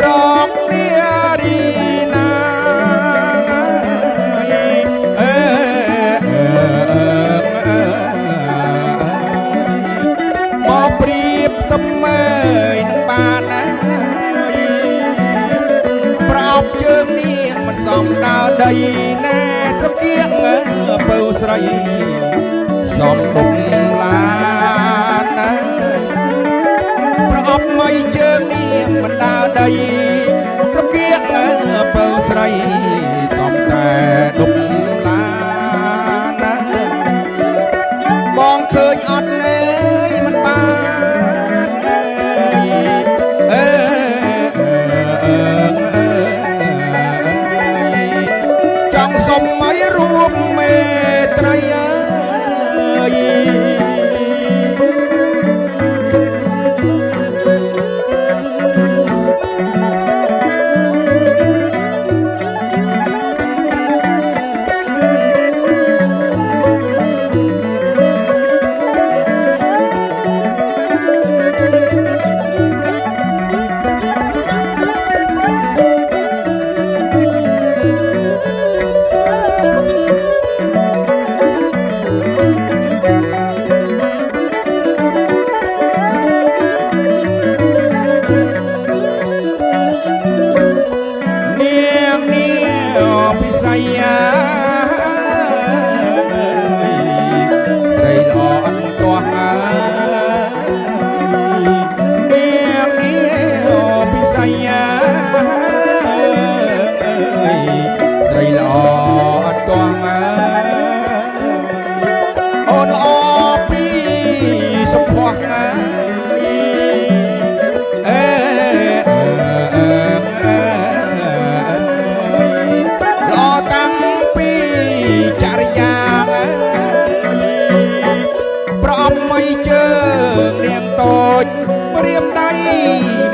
រកនារីណាមកព្រៀបទំមើយនឹងបានណាប្រអប់ជើងនេះមិនសមដើរដីណែត្រកៀងពៅស្រីសមបុកឡានណាប្រអប់មិនជើងនេះមិនដើរដីត្រកៀងពៅស្រីសមតែដុកឡានណាបងឃើញអត់ណែមិនបានចង់សុំឲ្យរួមមេត្រីអើយ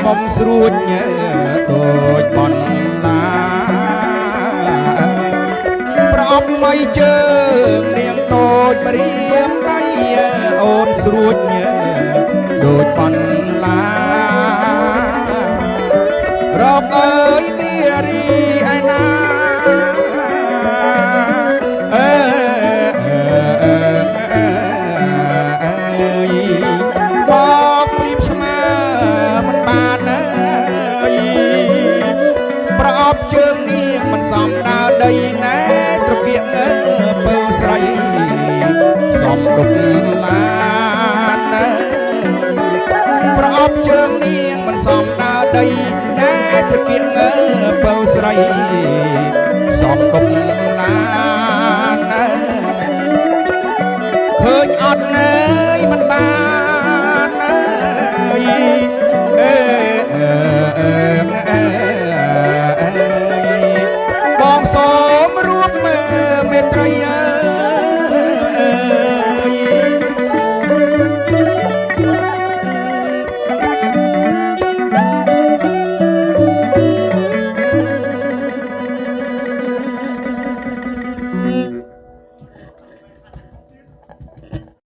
បំស្រួចដូចបនឡាប្រអប់មិនជើងនាងតូចព្រៀបដៃអូនស្រួចដូចបនឡារកអើយនារីឯណាជើងនេះមិនសមដើរដីណែត្រកៀកពៅស្រីសមដុកឡានណាប្រអប់ជើងនេះមិនសមដើរដីណែត្រកៀកពៅស្រីសមដុកឡានណា